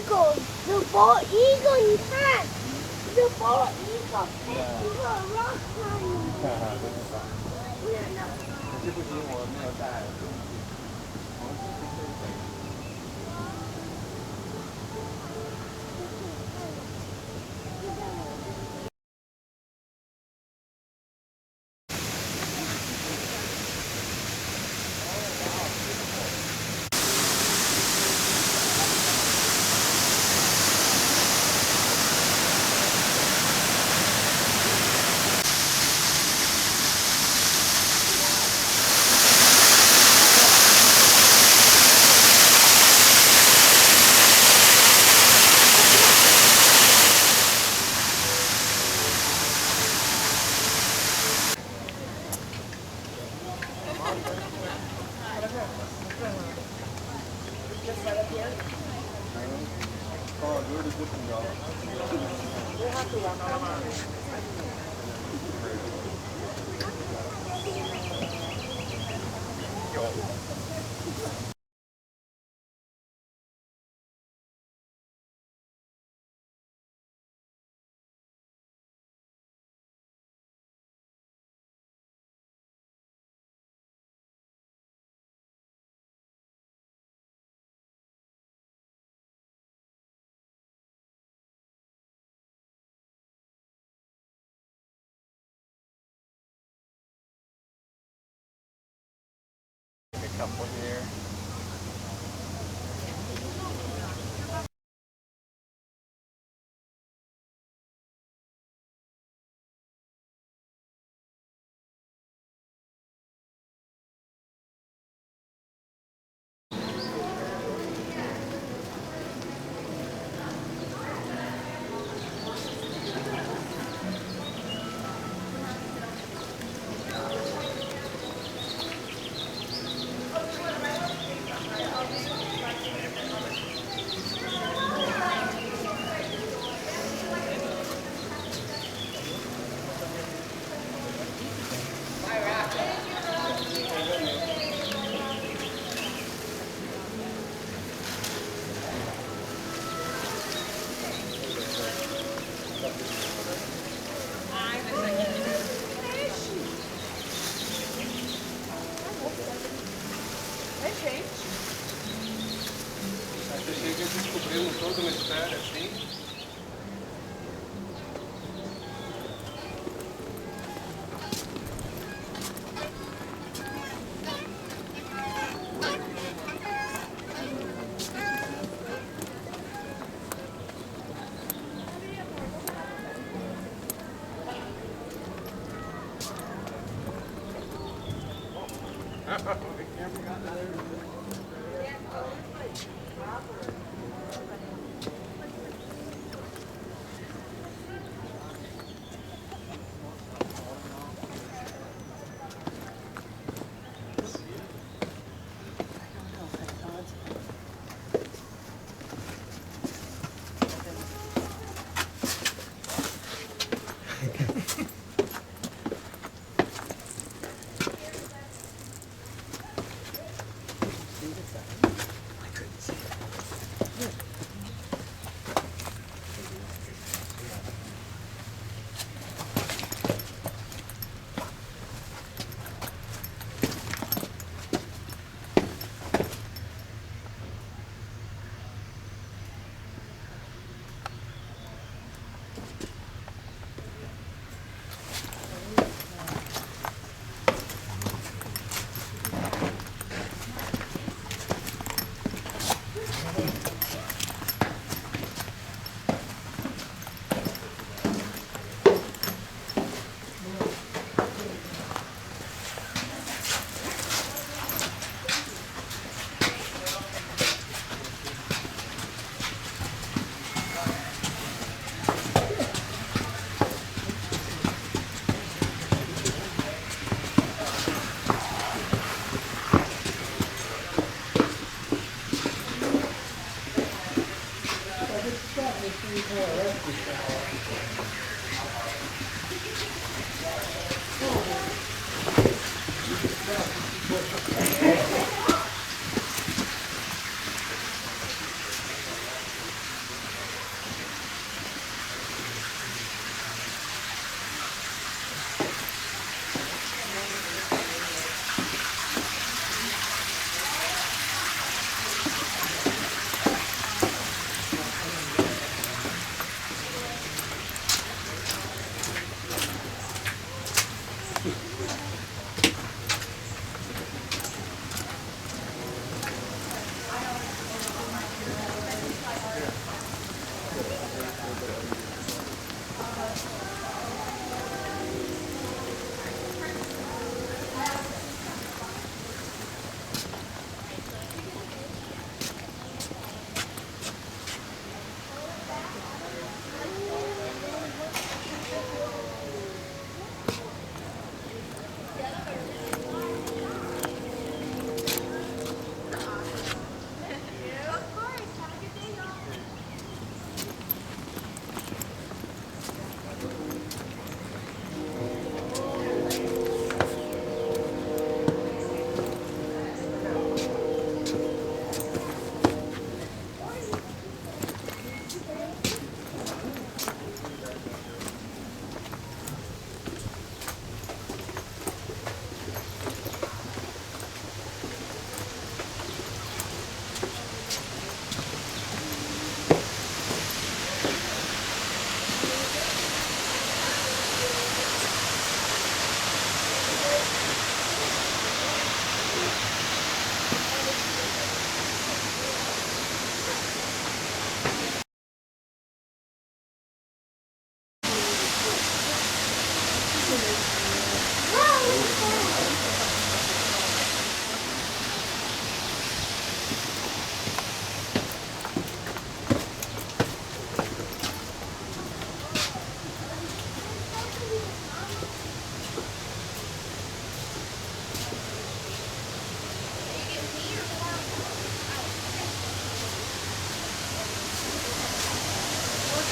eagle. The bald eagle, you can. The bald eagle. Yeah. You got a rock climbing. 这不行，我没有带。A couple here. Descobrindo toda uma história assim.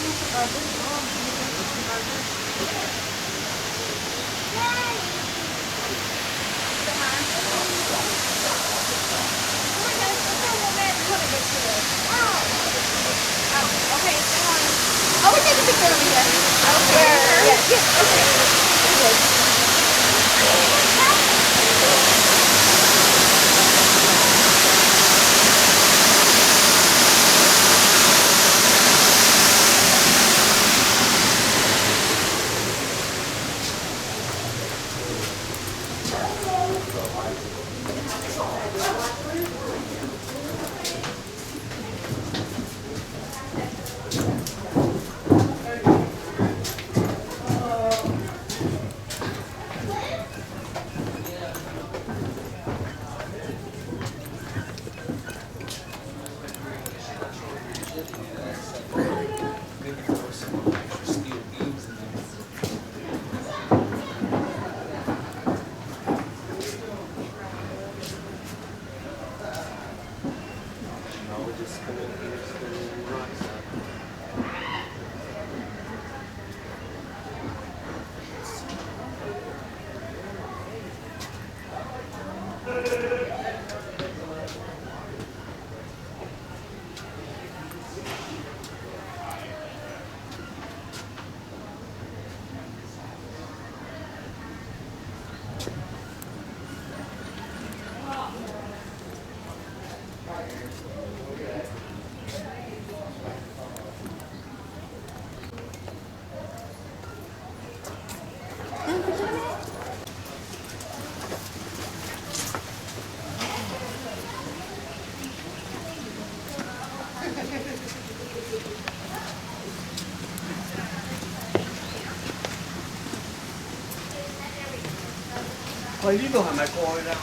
Oh, we take a picture over here. Okay. Yeah. Okay. Poi dito là mà coi ra.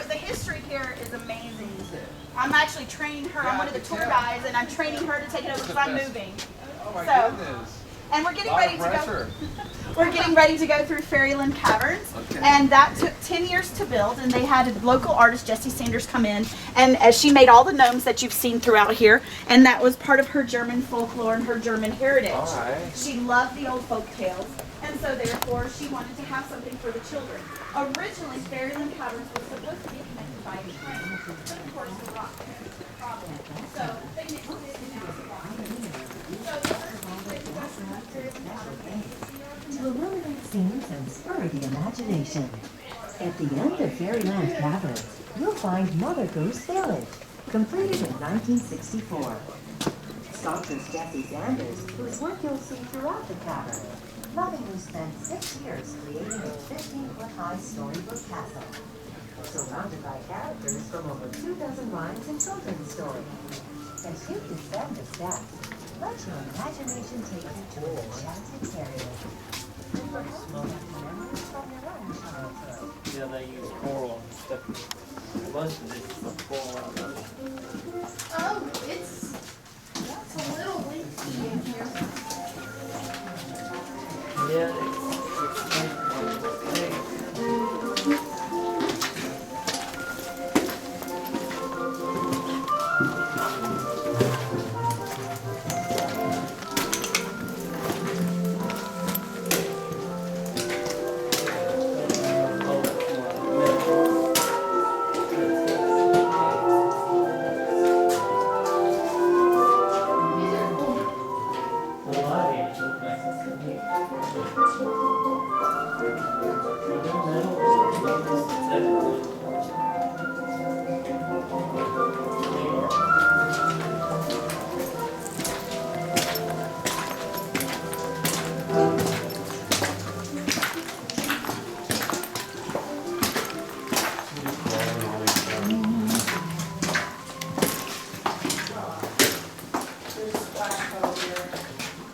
The history here is amazing. I'm actually training her. I'm one of the tour guides, and I'm training her to take it over because I'm moving. Oh my So, goodness. and we're getting Lot ready of to go. pressure. We're getting ready to go through Fairyland Caverns, Okay. and that took 10 years to build. And they had a local artist, Jessie Sanders, come in, and she made all the gnomes that you've seen throughout here, and that was part of her German folklore and her German heritage. All right. She loved the old folk tales, and so therefore she wanted to have something for the children. Originally, Fairyland Caverns was supposed to be connected by a train, but of course the rock was the problem. So they mixed it and now it's a rock. So the first thing they do is Fairyland Caverns. To illuminate scenes and spur the imagination. At the end of Fairyland Caverns, you'll find Mother Goose Village, completed in 1964. Sculptress Jessie Sanders, whose work you'll see throughout the cavern, lovingly spent 6 years creating a 15-foot-high storybook castle. So surrounded by characters from over 2 dozen rhymes and children's stories. As you descend the steps, let your imagination take you to an enchanted fairyland. And perhaps memories from your own childhood. Yeah, they use coral and stuff. Most of this is coral. Oh, that's a little leaky in here. Yeah,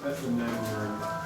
That's the gnome room.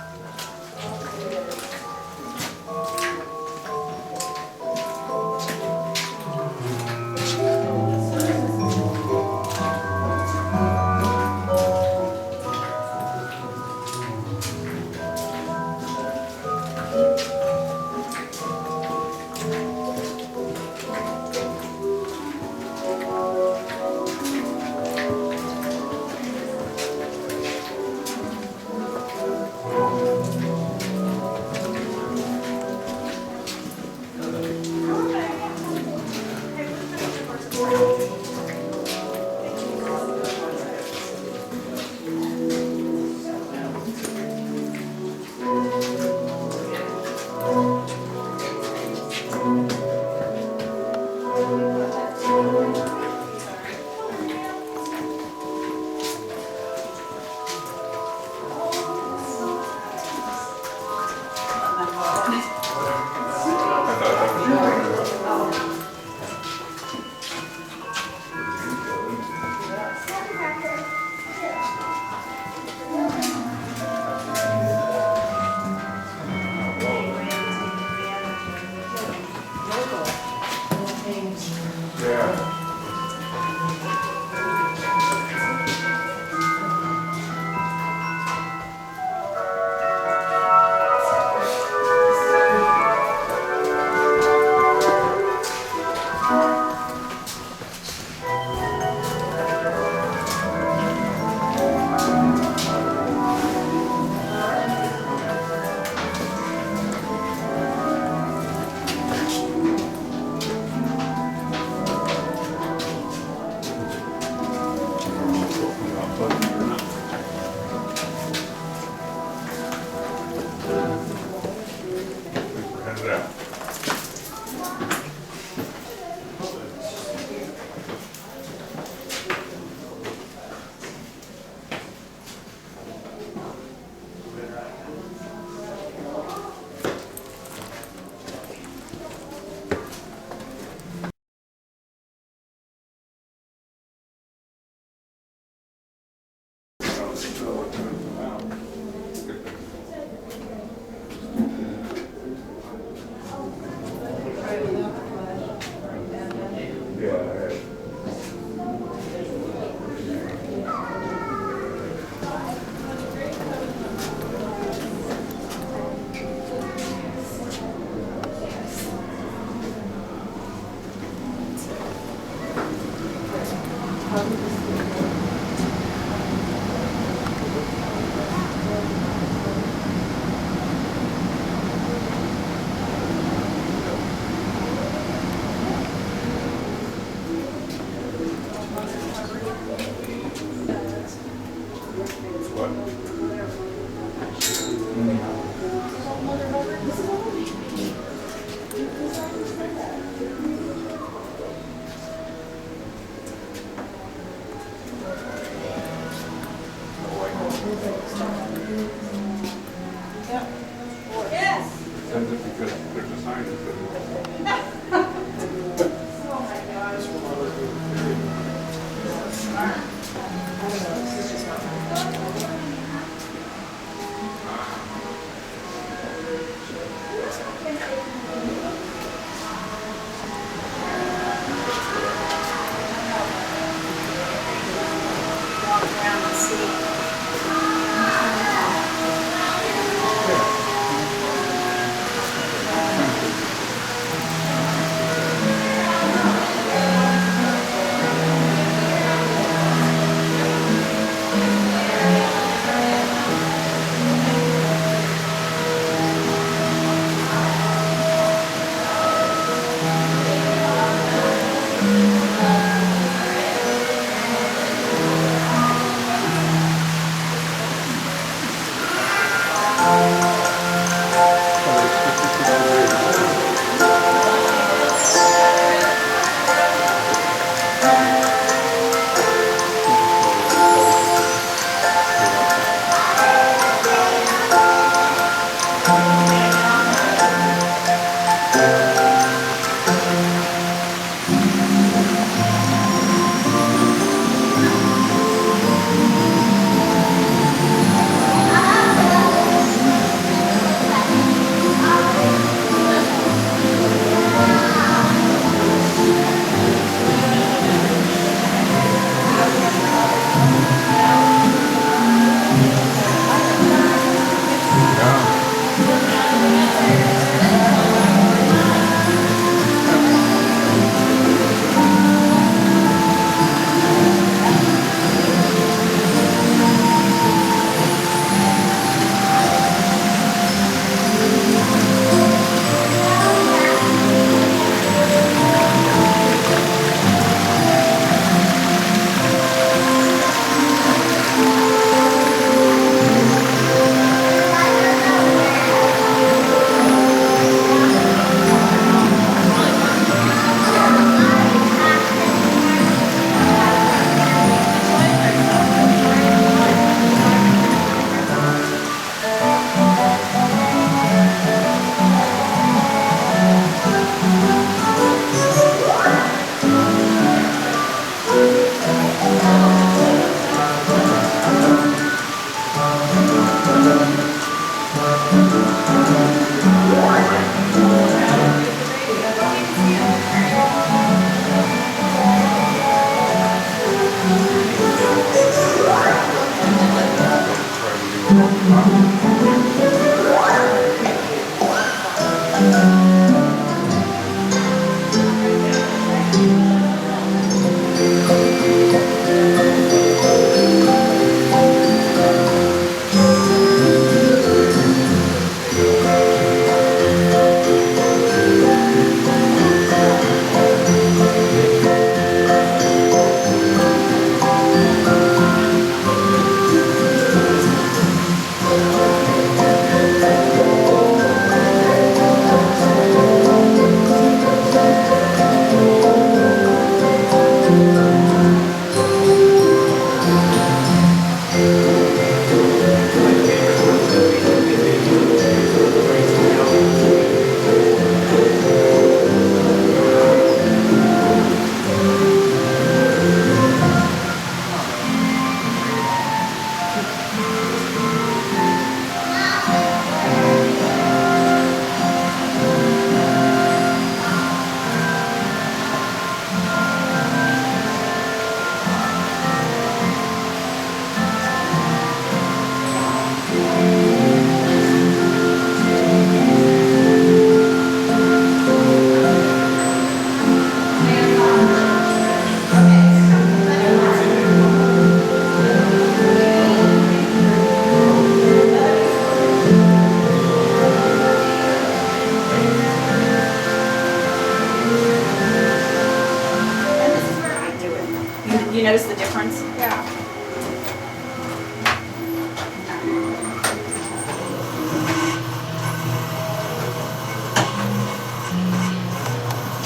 You notice the difference? Yeah.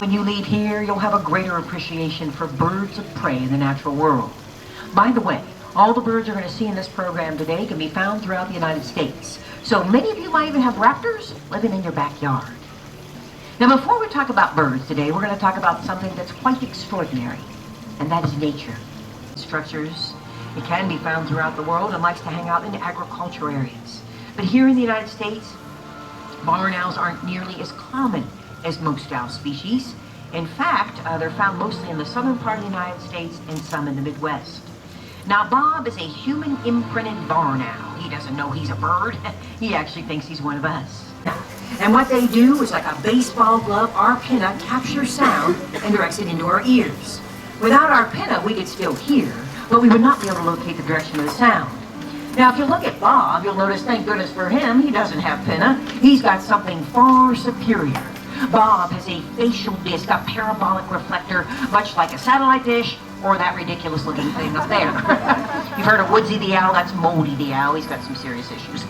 When you leave here, you'll have a greater appreciation for birds of prey in the natural world. By the way, all the birds you're going to see in this program today can be found throughout the United States. So many of you might even have raptors living in your backyard. Now, before we talk about birds today, we're going to talk about something that's quite extraordinary, and that is nature. Structures, it can be found throughout the world and likes to hang out in agricultural areas. But here in the United States, barn owls aren't nearly as common as most owl species. In fact, they're found mostly in the southern part of the United States and some in the Midwest. Now, Bob is a human-imprinted barn owl. He doesn't know he's a bird. He actually thinks he's one of us. And what they do is, like a baseball glove, our pinna captures sound and directs it into our ears. Without our pinna, we could still hear, but we would not be able to locate the direction of the sound. Now, if you look at Bob, you'll notice, thank goodness for him, he doesn't have pinna. He's got something far superior. Bob has a facial disc, a parabolic reflector, much like a satellite dish or that ridiculous looking thing up there. You've heard of Woodsy the owl? That's Modi the owl. He's got some serious issues.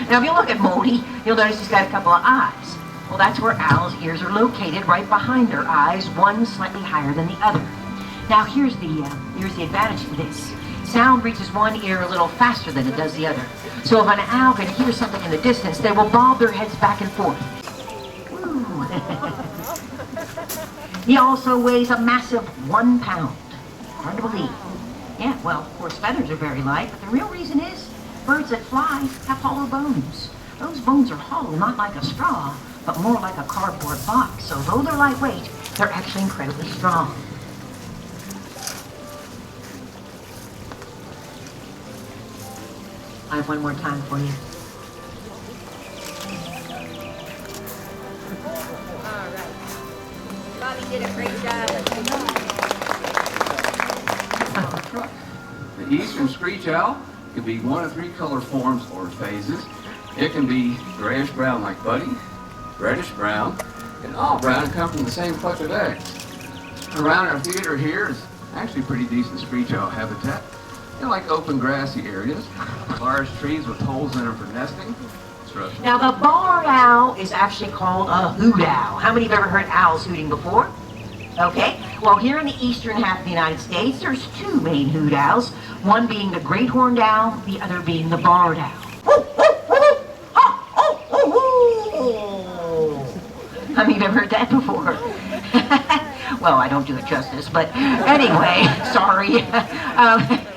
Now, if you look at Modi, you'll notice he's got a couple of eyes. Well, that's where owls' ears are located, right behind their eyes, one slightly higher than the other. Now, here's the advantage to this. Sound reaches one ear a little faster than it does the other. So if an owl can hear something in the distance, they will bob their heads back and forth. He also weighs a massive 1 pound. Hard to believe. Yeah, well, of course, feathers are very light, but the real reason is birds that fly have hollow bones. Those bones are hollow, not like a straw, but more like a cardboard box. So though they're lightweight, they're actually incredibly strong. I have one more time for you. Bobby did a great job. The eastern screech owl can be one of 3 color forms or phases. It can be grayish brown like Buddy, reddish brown, and all brown and come from the same clutch of eggs. Around our theater here is actually pretty decent screech owl habitat. They like open grassy areas, large trees with holes in them for nesting. Now, the barn owl is actually called a hoot owl. How many have ever heard owls hooting before? Okay, well, here in the eastern half of the United States, there's 2 main hoot owls, one being the great horned owl, the other being the barred owl. How many have ever heard that before? Well, I don't do it justice, but anyway, sorry.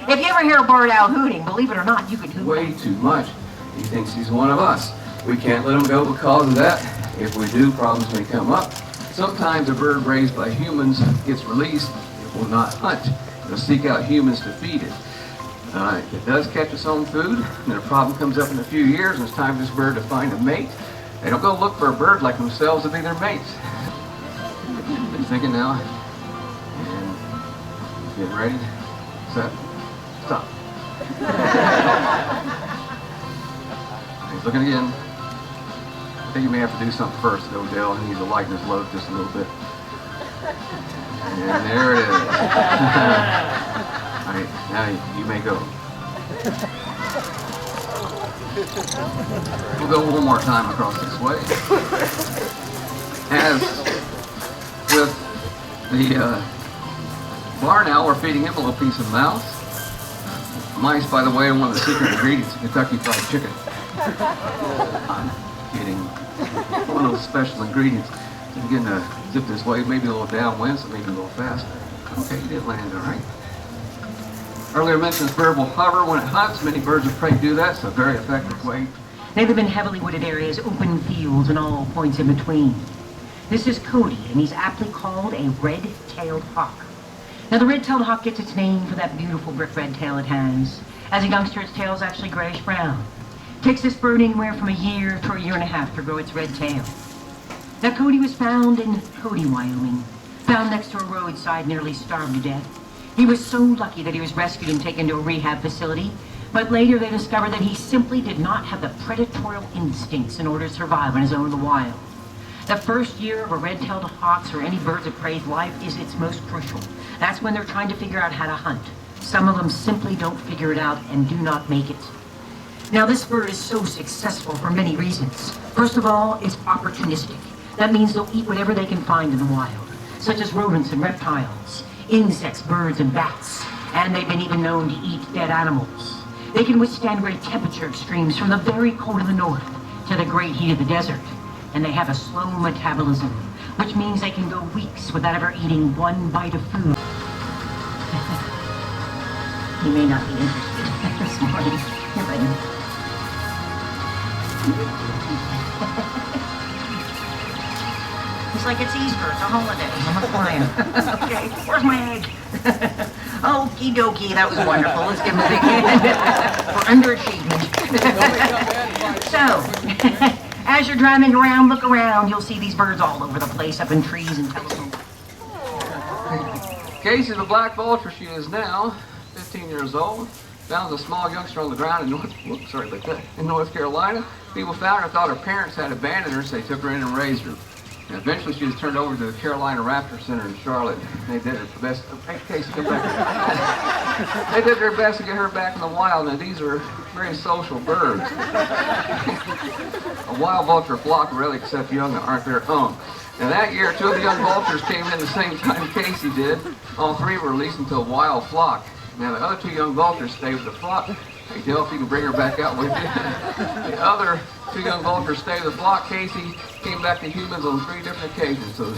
If you ever hear a barred owl hooting, believe it or not, you can hoot. Way too much. He thinks he's one of us. We can't let him go because of that. If we do, problems may come up. Sometimes a bird raised by humans gets released. It will not hunt. It'll seek out humans to feed it. If it does catch its own food, then a problem comes up in a few years, and it's time for this bird to find a mate. They don't go look for a bird like themselves to be their mates. Been thinking now, and getting ready, set, stop. He's looking again. I think you may have to do something first, Odell. He needs to lighten his load just a little bit. And there it is. All right, now you may go. We'll go one more time across this way. As with the barn owl, we're feeding him a little piece of mouse. Mice, by the way, are one of the secret ingredients of Kentucky Fried Chicken. I'm kidding. One of those special ingredients. So I'm getting to zip this way, maybe a little downwind, so maybe a little faster. Okay, you did land all right. Earlier mentioned this bird will hover when it hunts. Many birds of prey do that. It's a very effective way. They live in heavily wooded areas, open fields, and all points in between. This is Cody, and he's aptly called a red-tailed hawk. Now, the red-tailed hawk gets its name for that beautiful brick red tail it has. As a youngster, its tail is actually grayish-brown. It takes this bird anywhere from a year to a year and a half to grow its red tail. Now, Cody was found in Cody, Wyoming, found next to a roadside, nearly starved to death. He was so lucky that he was rescued and taken to a rehab facility, but later they discovered that he simply did not have the predatorial instincts in order to survive on his own in the wild. The first year of a red-tailed hawk's or any birds of prey's life is its most crucial. That's when they're trying to figure out how to hunt. Some of them simply don't figure it out and do not make it. Now, this bird is so successful for many reasons. First of all, it's opportunistic. That means they'll eat whatever they can find in the wild, such as rodents and reptiles, insects, birds, and bats. And they've been even known to eat dead animals. They can withstand great temperature extremes from the very cold of the north to the great heat of the desert. And they have a slow metabolism, which means they can go weeks without ever eating one bite of food. You may not be interested this morning. Here, buddy. It's like it's Easter, it's a holiday. I'm flying. Okay, where's my egg? Okie dokie, that was wonderful. Let's give him a big hand for underachievement. So, as you're driving around, look around. You'll see these birds all over the place, up in trees and telephone. Casey the black vulture, she is now 15 years old. Found a small youngster on the ground in North Carolina. People found her, thought her parents had abandoned her, so they took her in and raised her. And eventually she was turned over to the Carolina Raptors Center in Charlotte. They did their best. Hey, Casey, come back. They did their best to get her back in the wild. Now these are very social birds. A wild vulture flock rarely accept young that aren't their own. Now that year, 2 of the young vultures came in the same time Casey did. All 3 were released into a wild flock. Now the other 2 young vultures stayed with the flock. Hey, Dale, if you can bring her back out with you. The other 2 young vultures stayed with the flock. Casey came back to humans on 3 different occasions, so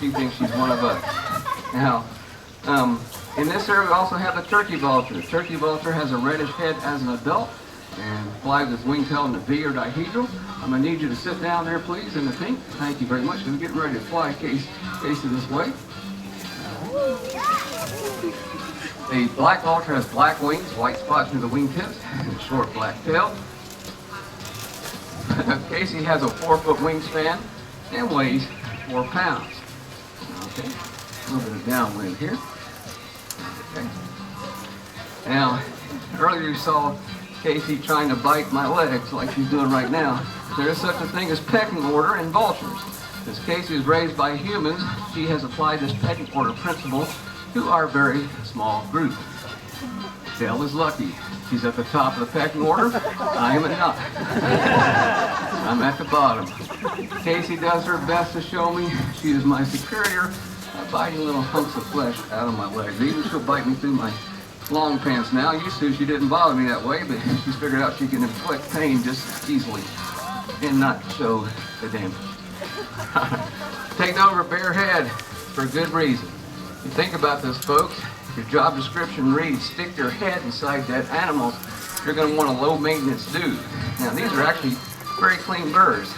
she thinks she's one of us. Now, in this area we also have the turkey vulture. The turkey vulture has a reddish head as an adult and flies with wings held in a V or dihedral. I'm going to need you to sit down there, please, in the pink. Thank you very much. We're getting ready to fly Casey this way. The black vulture has black wings, white spots near the wingtips, and a short black tail. Casey has a 4-foot wingspan and weighs 4 pounds. Okay, a little bit of downwind here. Okay. Now, earlier you saw Casey trying to bite my legs like she's doing right now. There is such a thing as pecking order in vultures. As Casey is raised by humans, she has applied this pecking order principle to our very small group. Dale is lucky. She's at the top of the pecking order. I am not. I'm at the bottom. Casey does her best to show me she is my superior by biting little hunks of flesh out of my legs. Even she'll bite me through my long pants now. Used to, she didn't bother me that way, but she's figured out she can inflict pain just as easily and not show the damage. Take over bare head for a good reason. You think about this, folks. If your job description reads, stick your head inside dead animals, you're going to want a low-maintenance dude. Now, these are actually very clean birds.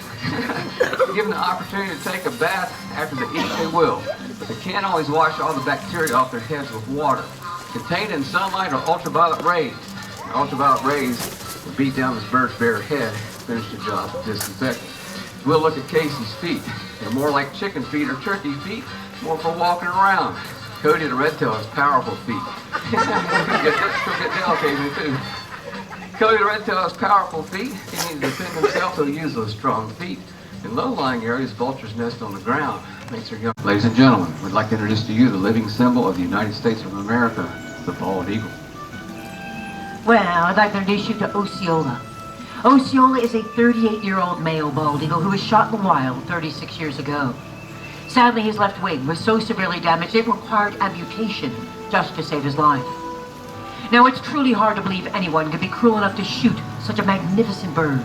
Given the opportunity to take a bath after they eat, they will. But they can't always wash all the bacteria off their heads with water. Contained in sunlight are ultraviolet rays. The ultraviolet rays will beat down this bird's bare head, finish the job of disinfecting. We'll look at Casey's feet. They're more like chicken feet or turkey feet, more for walking around. Cody the redtail has powerful feet. She'll get Dale occasionally too. Cody the redtail has powerful feet. He needs to defend himself, so he'll use those strong feet. In low-lying areas, vultures nest on the ground. Makes her young. Ladies and gentlemen, we'd like to introduce to you the living symbol of the United States of America, the bald eagle. Well, I'd like to introduce you to Osceola. Osceola is a 38-year-old male bald eagle who was shot in the wild 36 years ago. Sadly, his left wing was so severely damaged it required amputation just to save his life. Now, it's truly hard to believe anyone could be cruel enough to shoot such a magnificent bird.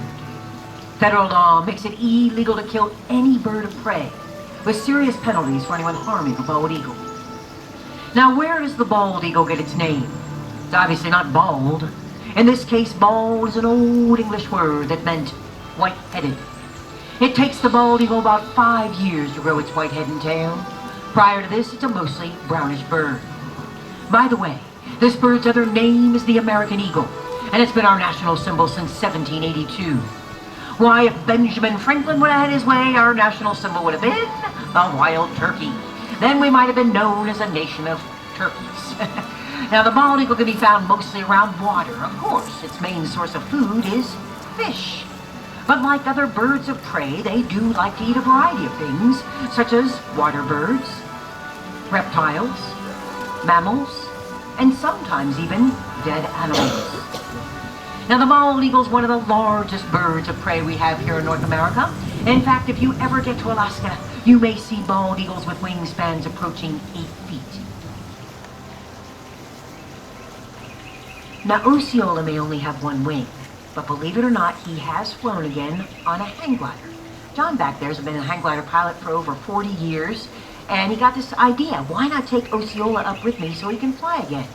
Federal law makes it illegal to kill any bird of prey, with serious penalties for anyone harming a bald eagle. Now, where does the bald eagle get its name? It's obviously not bald. In this case, bald is an old English word that meant white-headed. It takes the bald eagle about 5 years to grow its white head and tail. Prior to this, it's a mostly brownish bird. By the way, this bird's other name is the American eagle, and it's been our national symbol since 1782. Why, if Benjamin Franklin would have had his way, our national symbol would have been the wild turkey. Then we might have been known as a nation of turkeys. Now, the bald eagle can be found mostly around water. Of course, its main source of food is fish. But like other birds of prey, they do like to eat a variety of things, such as water birds, reptiles, mammals, and sometimes even dead animals. Now, the bald eagle is one of the largest birds of prey we have here in North America. In fact, if you ever get to Alaska, you may see bald eagles with wingspans approaching 8 feet. Now, Osceola may only have one wing, but believe it or not, he has flown again on a hang glider. John back there has been a hang glider pilot for over 40 years, and he got this idea, why not take Osceola up with me so he can fly again?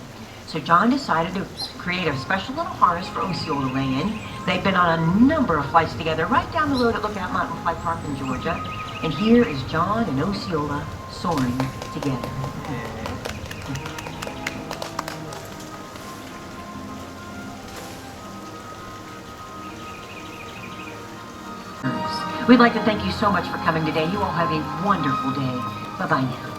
So John decided to create a special little harness for Osceola to lay in. They've been on a number of flights together right down the road at Lookout Mountain Flight Park in Georgia. And here is John and Osceola soaring together. We'd like to thank you so much for coming today. You all have a wonderful day. Bye-bye now.